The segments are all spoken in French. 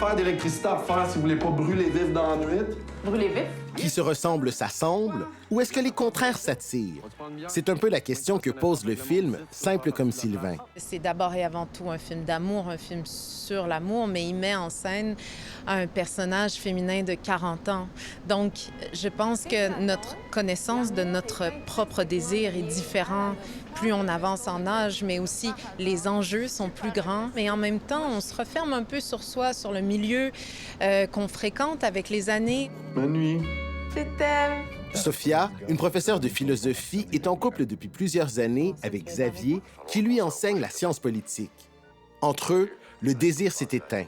affaires d'électricité à faire si vous voulez pas brûler vif dans la nuit. Brûler vif? Qui se ressemble s'assemble ou est-ce que les contraires s'attirent? C'est un peu la question que pose le film Simple comme Sylvain. C'est d'abord et avant tout un film d'amour, un film sur l'amour, mais il met en scène un personnage féminin de 40 ans. Donc, je pense que notre connaissance de notre propre désir est différente plus on avance en âge, mais aussi les enjeux sont plus grands. Mais en même temps, on se referme un peu sur soi, sur le milieu qu'on fréquente avec les années. Bonne nuit. Je t'aime. Sophia, une professeure de philosophie, est en couple depuis plusieurs années avec Xavier, qui lui enseigne la science politique. Entre eux, le désir s'est éteint.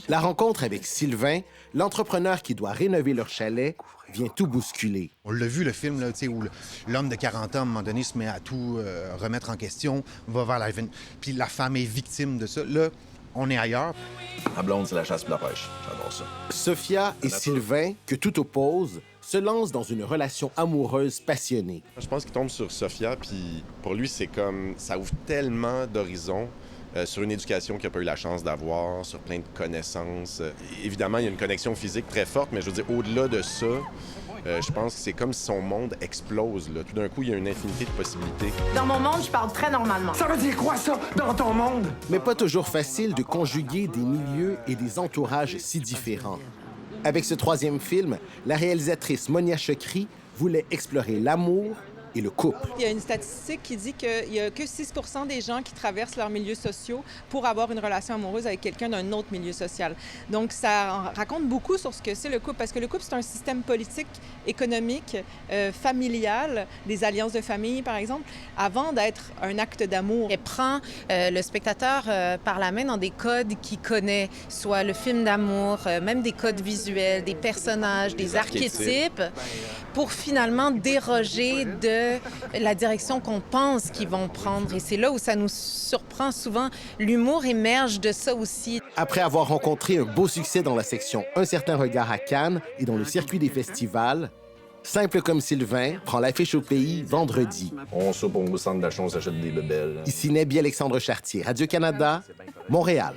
La rencontre avec Sylvain, l'entrepreneur qui doit rénover leur chalet, vient tout bousculer. On l'a vu, le film, là, où l'homme de 40 ans, à un moment donné, se met à tout remettre en question, va vers la... Puis la femme est victime de ça. Là, on est ailleurs. La blonde, c'est la chasse et la pêche. J'adore ça. Sophia et Sylvain, que tout oppose, se lancent dans une relation amoureuse passionnée. Je pense qu'il tombe sur Sophia, puis pour lui, c'est comme... Ça ouvre tellement d'horizons sur une éducation qu'il n'a pas eu la chance d'avoir, sur plein de connaissances. Évidemment, il y a une connexion physique très forte, mais je veux dire, au-delà de ça, je pense que c'est comme si son monde explose. Là. Tout d'un coup, il y a une infinité de possibilités. Dans mon monde, je parle très normalement. Ça veut dire quoi, ça, dans ton monde? Mais pas toujours facile de conjuguer des milieux et des entourages si différents. Avec ce troisième film, la réalisatrice Monia Chokri voulait explorer l'amour et le couple. Il y a une statistique qui dit qu'il n'y a que 6 % des gens qui traversent leurs milieux sociaux pour avoir une relation amoureuse avec quelqu'un d'un autre milieu social. Donc, ça raconte beaucoup sur ce que c'est le couple, parce que le couple, c'est un système politique, économique, familial, des alliances de famille, par exemple, avant d'être un acte d'amour. Elle prend le spectateur par la main dans des codes qu'il connaît, soit le film d'amour, même des codes visuels, des personnages, des archétypes, pour finalement déroger de la direction qu'on pense qu'ils vont prendre. Et c'est là où ça nous surprend souvent. L'humour émerge de ça aussi. Après avoir rencontré un beau succès dans la section Un certain regard à Cannes et dans le circuit des festivals, Simple comme Sylvain prend l'affiche au pays vendredi. On soupe au centre d'achat, on s'achète des bebelles. Ici naît Alexandre Chartier, Radio-Canada, Montréal.